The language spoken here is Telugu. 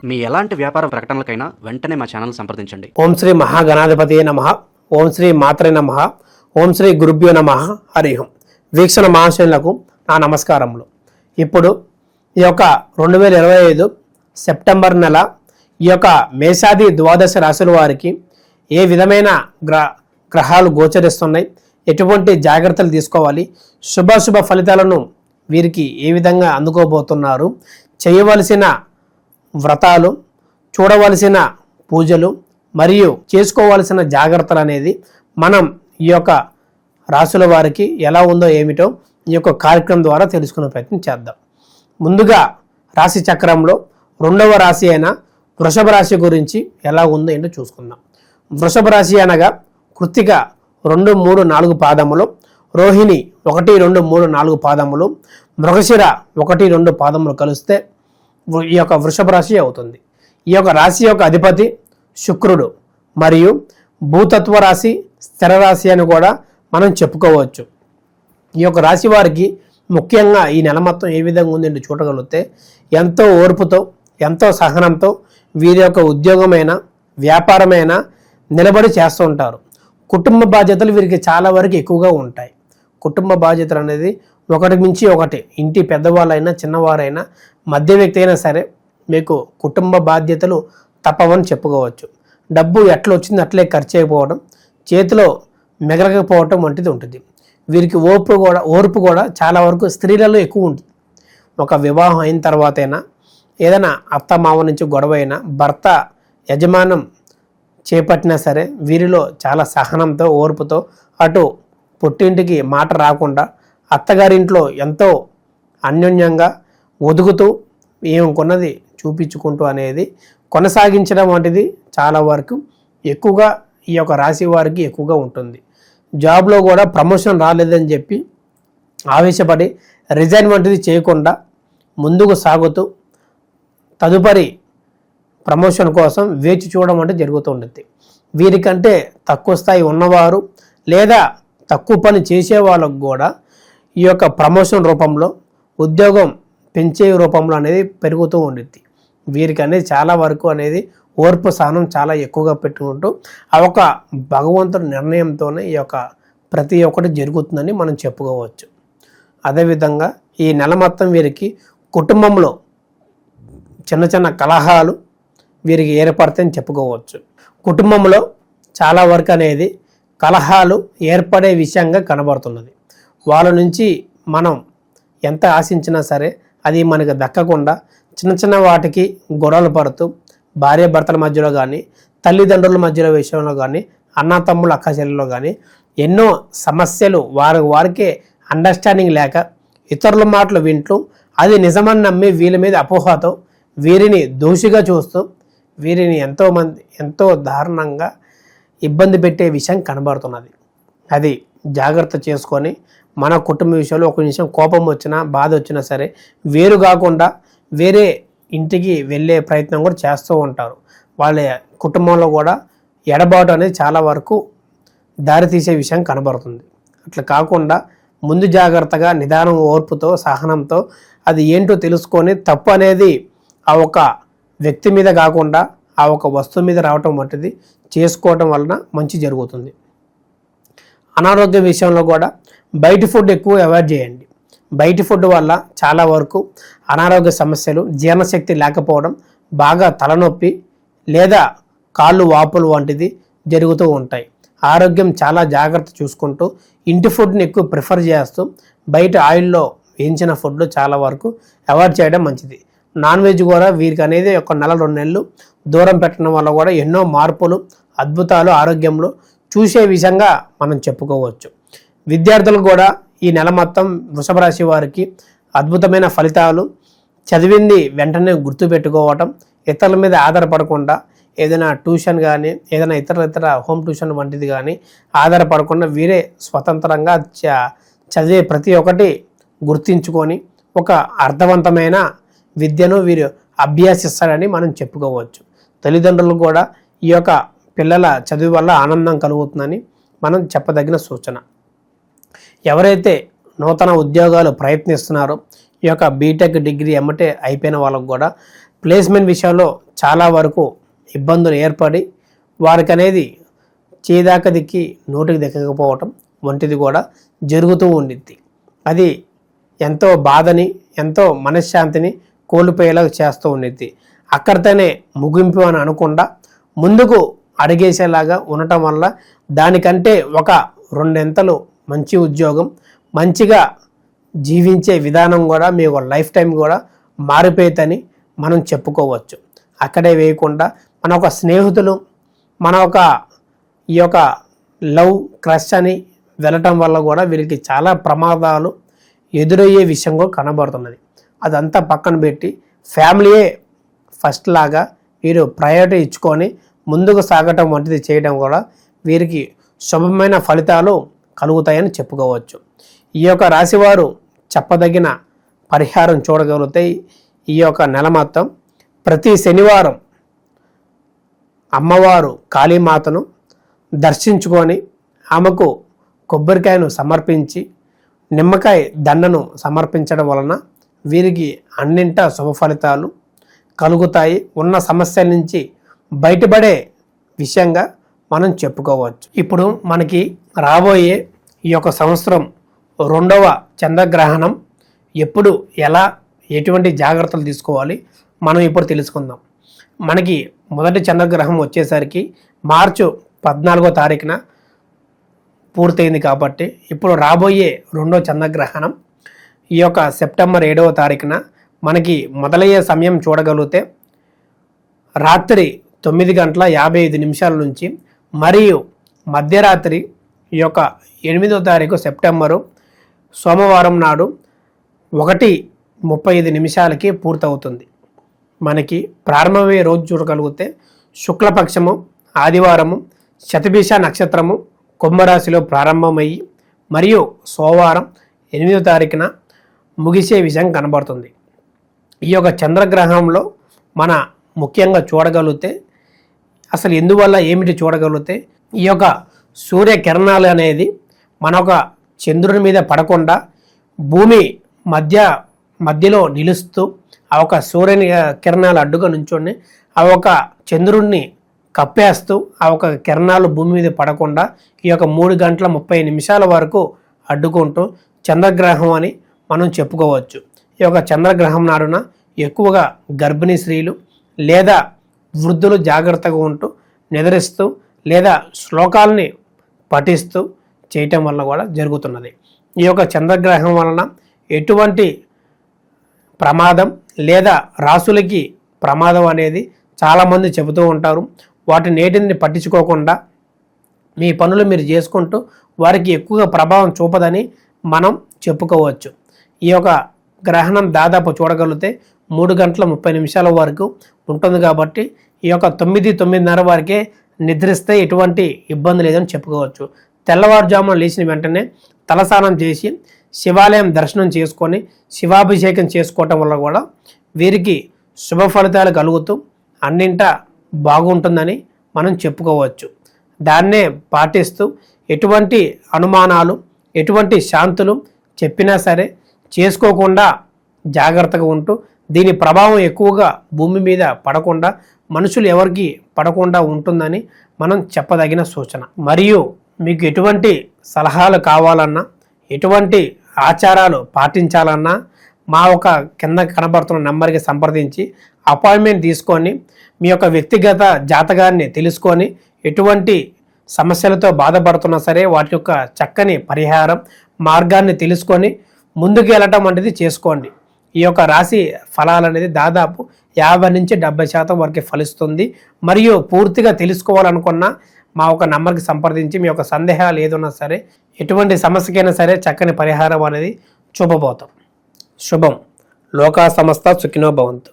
మీ ఎలాంటి వ్యాపార ప్రకటనలకైనా వెంటనే మా ఛానల్ సంప్రదించండి. ఓం శ్రీ మహాగణాధిపతియే నమః. ఓం శ్రీ మాత్రే నమః. ఓం శ్రీ గురుభ్యో నమః. హరి ఓం. వీక్షణ మహాశయులకు నా నమస్కారములు. ఇప్పుడు ఈ యొక్క 2025 సెప్టెంబర్ నెల ఈ యొక్క మేషాది ద్వాదశ రాశుల వారికి ఏ విధమైన గ్రహాలు గోచరిస్తున్నాయి, ఎటువంటి జాగ్రత్తలు తీసుకోవాలి, శుభాశుభ ఫలితాలను వీరికి ఏ విధంగా అందుకోబోతున్నారు, చేయవలసిన వ్రతాలు, చూడవలసిన పూజలు మరియు చేసుకోవాల్సిన జాగ్రత్తలు అనేది మనం ఈ యొక్క రాశుల వారికి ఎలా ఉందో ఏమిటో ఈ యొక్క కార్యక్రమం ద్వారా తెలుసుకునే ప్రయత్నం చేద్దాం. ముందుగా రాశి చక్రంలో 2వ రాశి అయిన వృషభ రాశి గురించి ఎలా ఉందో ఏంటో చూసుకుందాం. వృషభ రాశి అనగా కృత్తిక 2, 3, 4 పాదములు, రోహిణి 1, 2, 3, 4 పాదములు, మృగశిర 1, 2 పాదములు కలిస్తే ఈ యొక్క వృషభ రాశి అవుతుంది. ఈ యొక్క రాశి యొక్క అధిపతి శుక్రుడు మరియు భూతత్వ రాశి, స్థిర రాశి అని కూడా మనం చెప్పుకోవచ్చు. ఈ యొక్క రాశి వారికి ముఖ్యంగా ఈ నెల మొత్తం ఏ విధంగా ఉందంటే చూడగలిగితే ఎంతో ఓర్పుతో, ఎంతో సహనంతో వీరి యొక్క ఉద్యోగమైన, వ్యాపారమైన నిలబడి చేస్తూ ఉంటారు. కుటుంబ బాధ్యతలు వీరికి చాలా వరకు ఎక్కువగా ఉంటాయి. కుటుంబ బాధ్యతలు అనేది ఒకటి మించి ఒకటి, ఇంటి పెద్దవాళ్ళైనా చిన్నవారైనా మధ్య వ్యక్తి అయినా సరే మీకు కుటుంబ బాధ్యతలు తప్పవని చెప్పుకోవచ్చు. డబ్బు ఎట్లా వచ్చింది అట్లే ఖర్చు అయిపోవడం, చేతిలో మిగలకపోవటం వంటిది ఉంటుంది. వీరికి ఓర్పు కూడా చాలా వరకు స్త్రీలలో ఎక్కువ ఉంటుంది. ఒక వివాహం అయిన తర్వాత అయినా ఏదైనా అత్త మామ నుంచి గొడవ అయినా భర్త యజమానం చేపట్టినా సరే వీరిలో చాలా సహనంతో, ఓర్పుతో, అటు పుట్టింటికి మాట రాకుండా అత్తగారింట్లో ఎంతో అన్యోన్యంగా ఒదుగుతూ ఏమనుకున్నది చూపించుకుంటూ అనేది కొనసాగించడం వంటిది చాలా వరకు ఎక్కువగా ఈ యొక్క రాశి వారికి ఎక్కువగా ఉంటుంది. జాబ్లో కూడా ప్రమోషన్ రాలేదని చెప్పి ఆవేశపడి రిజైన్ వంటిది చేయకుండా ముందుకు సాగుతూ తదుపరి ప్రమోషన్ కోసం వేచి చూడడం అంటే జరుగుతూ ఉంటుంది. వీరికంటే తక్కువ స్థాయి ఉన్నవారు లేదా తక్కువ పని చేసే వాళ్ళకు కూడా ఈ యొక్క ప్రమోషన్ రూపంలో, ఉద్యోగం పెంచే రూపంలో అనేది పెరుగుతూ ఉంటుంది. వీరికి అనేది చాలా వరకు అనేది ఓర్పు సహనం చాలా ఎక్కువగా పెట్టుకుంటూ ఆ ఒక భగవంతుడి నిర్ణయంతోనే ఈ యొక్క ప్రతి ఒక్కటి జరుగుతుందని మనం చెప్పుకోవచ్చు. అదేవిధంగా ఈ నెల మొత్తం వీరికి కుటుంబంలో చిన్న చిన్న కలహాలు వీరికి ఏర్పడతాయని చెప్పుకోవచ్చు. కుటుంబంలో చాలా వరకు అనేది కలహాలు ఏర్పడే విషయంగా కనబడుతున్నది. వాళ్ళ నుంచి మనం ఎంత ఆశించినా సరే అది మనకు దక్కకుండా చిన్న చిన్న వాటికి గొడవలు పడుతూ భార్యాభర్తల మధ్యలో కానీ, తల్లిదండ్రుల మధ్యలో విషయంలో కానీ, అన్న తమ్ముళ్ళ అక్క చెల్లెల్లో కానీ ఎన్నో సమస్యలు వారికే అండర్స్టాండింగ్ లేక ఇతరుల మాటలు వింటూ అది నిజమని నమ్మి వీళ్ళ మీద అపోహతో వీరిని దోషిగా చూస్తూ వీరిని ఎంతో దారుణంగా ఇబ్బంది పెట్టే విషయం కనబడుతున్నది. అది జాగ్రత్త చేసుకొని మన కుటుంబ విషయంలో ఒక నిమిషం కోపం వచ్చినా, బాధ వచ్చినా సరే వేరు కాకుండా వేరే ఇంటికి వెళ్ళే ప్రయత్నం కూడా చేస్తూ ఉంటారు. వాళ్ళ కుటుంబంలో కూడా ఎడబాటు అనేది చాలా వరకు దారితీసే విషయం కనబడుతుంది. అట్లా కాకుండా ముందు జాగ్రత్తగా నిదానం, ఓర్పుతో, సహనంతో అది ఏంటో తెలుసుకొని తప్పు అనేది ఆ ఒక వ్యక్తి మీద కాకుండా ఆ ఒక వస్తువు మీద రావటం వంటిది చేసుకోవటం వలన మంచి జరుగుతుంది. అనారోగ్య విషయంలో కూడా బయట ఫుడ్ ఎక్కువ అవాయిడ్ చేయండి. బయట ఫుడ్ వల్ల చాలా వరకు అనారోగ్య సమస్యలు, జీర్ణశక్తి లేకపోవడం, బాగా తలనొప్పి లేదా కాళ్ళు వాపులు వంటిది జరుగుతూ ఉంటాయి. ఆరోగ్యం చాలా జాగ్రత్త చూసుకుంటూ ఇంటి ఫుడ్ని ఎక్కువ ప్రిఫర్ చేస్తూ బయట ఆయిల్లో వేయించిన ఫుడ్ చాలా వరకు అవాయిడ్ చేయడం మంచిది. నాన్ వెజ్ కూడా వీరికి అనేది ఒక 1-2 నెలలు దూరం పెట్టడం వల్ల కూడా ఎన్నో మార్పులు, అద్భుతాలు ఆరోగ్యంలో చూసే విధంగా మనం చెప్పుకోవచ్చు. విద్యార్థులు కూడా ఈ నెల మొత్తం వృషభ రాశి వారికి అద్భుతమైన ఫలితాలు, చదివింది వెంటనే గుర్తుపెట్టుకోవటం, ఇతరుల మీద ఆధారపడకుండా ఏదైనా ట్యూషన్ కానీ, ఏదైనా ఇతర హోమ్ ట్యూషన్ వంటిది కానీ ఆధారపడకుండా వీరే స్వతంత్రంగా చదివే ప్రతి ఒక్కటి గుర్తించుకొని ఒక అర్థవంతమైన విద్యను వీరు అభ్యసిస్తారని మనం చెప్పుకోవచ్చు. తల్లిదండ్రులు కూడా ఈ యొక్క పిల్లల చదువు వల్ల ఆనందం కలుగుతుందని మనం చెప్పదగిన సూచన. ఎవరైతే నూతన ఉద్యోగాలు ప్రయత్నిస్తున్నారో ఈ యొక్క బీటెక్ డిగ్రీ ఎమ్మటే అయిపోయిన వాళ్ళకు కూడా ప్లేస్మెంట్ విషయంలో చాలా వరకు ఇబ్బందులు ఏర్పడి వారికి అనేది చేదాక దిక్కి నోటికి దక్కకపోవటం వంటిది కూడా జరుగుతూ ఉండిద్ది. అది ఎంతో బాధని, ఎంతో మనశ్శాంతిని కోల్పోయేలాగా చేస్తూ ఉండిద్ది. అక్కడితోనే ముగింపు అని అనకుండా ముందుకు అడిగేసేలాగా ఉండటం వల్ల దానికంటే ఒక రెండెంతలు మంచి ఉద్యోగం, మంచిగా జీవించే విధానం కూడా మీ ఒక లైఫ్ టైం కూడా మారిపోయేదని మనం చెప్పుకోవచ్చు. అక్కడే వేయకుండా మన ఒక స్నేహితులు, మన ఒక ఈ యొక్క లవ్ క్రష్ అని వెళ్ళటం వల్ల కూడా వీరికి చాలా ప్రమాదాలు ఎదురయ్యే విషయం కూడా కనబడుతున్నది. అదంతా పక్కన పెట్టి ఫ్యామిలీయే ఫస్ట్ లాగా వీరు ప్రయారిటీ ఇచ్చుకొని ముందుకు సాగటం వంటిది చేయడం కూడా వీరికి శుభమైన ఫలితాలు కలుగుతాయని చెప్పుకోవచ్చు. ఈ యొక్క రాశివారు చెప్పదగిన పరిహారం చూడగలిగితే ఈ యొక్క నెల మొత్తం ప్రతి శనివారం అమ్మవారు కాళీమాతను దర్శించుకొని ఆమెకు కొబ్బరికాయను సమర్పించి నిమ్మకాయ దండను సమర్పించడం వలన వీరికి అన్నింటా శుభ ఫలితాలు కలుగుతాయి. ఉన్న సమస్యల నుంచి బయటపడే విషయంగా మనం చెప్పుకోవచ్చు. ఇప్పుడు మనకి రాబోయే ఈ యొక్క సంవత్సరం 2వ చంద్రగ్రహణం ఎప్పుడు, ఎలా, ఎటువంటి జాగ్రత్తలు తీసుకోవాలి మనం ఇప్పుడు తెలుసుకుందాం. మనకి మొదటి చంద్రగ్రహం వచ్చేసరికి మార్చి 14వ తారీఖున పూర్తయింది కాబట్టి ఇప్పుడు రాబోయే 2వ చంద్రగ్రహణం ఈ యొక్క సెప్టెంబర్ 7వ తారీఖున మనకి మొదలయ్యే సమయం చూడగలిగితే రాత్రి 9:55 నుంచి మరియు మధ్యరాత్రి ఈ యొక్క 8వ తారీఖు సెప్టెంబరు సోమవారం నాడు 1:35 పూర్తవుతుంది. మనకి ప్రారంభమయ్యే రోజు చూడగలిగితే శుక్లపక్షము ఆదివారము, శతభిష నక్షత్రము కుంభరాశిలో ప్రారంభమయ్యి మరియు సోమవారం 8వ తారీఖున ముగిసే విషయం కనబడుతుంది. ఈ యొక్క చంద్రగ్రహంలో మన ముఖ్యంగా చూడగలిగితే అసలు ఎందువల్ల ఏమిటి చూడగలిగితే ఈ యొక్క సూర్యకిరణాలు అనేది మన ఒక చంద్రుని మీద పడకుండా భూమి మధ్యలో నిలుస్తూ ఆ ఒక సూర్యుని కిరణాలు అడ్డుగా నుంచొని ఆ ఒక చంద్రుడిని కప్పేస్తూ ఆ ఒక కిరణాలు భూమి మీద పడకుండా ఈ యొక్క 3:30 వరకు అడ్డుకుంటూ చంద్రగ్రహం అని మనం చెప్పుకోవచ్చు. ఈ యొక్క చంద్రగ్రహం నాడున ఎక్కువగా గర్భిణీ స్త్రీలు లేదా వృద్ధులు జాగ్రత్తగా ఉంటూ నిద్రిస్తూ లేదా శ్లోకాలని పఠిస్తూ చేయటం వల్ల కూడా జరుగుతున్నది. ఈ యొక్క చంద్రగ్రహం వలన ఎటువంటి ప్రమాదం లేదా రాసులకి ప్రమాదం అనేది చాలామంది చెబుతూ ఉంటారు. వాటి నేటిని పట్టించుకోకుండా మీ పనులు మీరు చేసుకుంటూ వారికి ఎక్కువగా ప్రభావం చూపదని మనం చెప్పుకోవచ్చు. ఈ యొక్క గ్రహణం దాదాపు చూడగలిగితే 3:30 వరకు ఉంటుంది కాబట్టి ఈ యొక్క 9:30 వరకే నిద్రిస్తే ఎటువంటి ఇబ్బంది లేదని చెప్పుకోవచ్చు. తెల్లవారుజామున లేచిన వెంటనే తలస్నానం చేసి శివాలయం దర్శనం చేసుకొని శివాభిషేకం చేసుకోవటం వల్ల కూడా వీరికి శుభ ఫలితాలు కలుగుతూ అన్నింటా బాగుంటుందని మనం చెప్పుకోవచ్చు. దాన్నే పాటిస్తూ ఎటువంటి అనుమానాలు, ఎటువంటి శాంతులు చెప్పినా సరే చేసుకోకుండా జాగ్రత్తగా ఉంటూ దీని ప్రభావం ఎక్కువగా భూమి మీద పడకుండా మనుషులు ఎవరికి పడకుండా ఉంటుందని మనం చెప్పదగిన సూచన. మరియు మీకు ఎటువంటి సలహాలు కావాలన్నా, ఎటువంటి ఆచారాలు పాటించాలన్నా మా ఒక కింద కనబడుతున్న నెంబర్కి సంప్రదించి అపాయింట్మెంట్ తీసుకొని మీ యొక్క వ్యక్తిగత జాతకాన్ని తెలుసుకొని ఎటువంటి సమస్యలతో బాధపడుతున్నా సరే వాటి యొక్క చక్కని పరిహారం మార్గాన్ని తెలుసుకొని ముందుకు వెళ్ళటం అనేది చేసుకోండి. ఈ యొక్క రాశి ఫలాలు అనేది దాదాపు 50 నుంచి 70% వరకు ఫలిస్తుంది. మరియు పూర్తిగా తెలుసుకోవాలనుకున్నా మా ఒక నంబర్కి సంప్రదించి మీ యొక్క సందేహాలు ఏదైనా సరే ఎటువంటి సమస్యకైనా సరే చక్కని పరిహారం అనేది చూపబోతాం. శుభం. లోకా సమస్త సుఖినో భవంతు.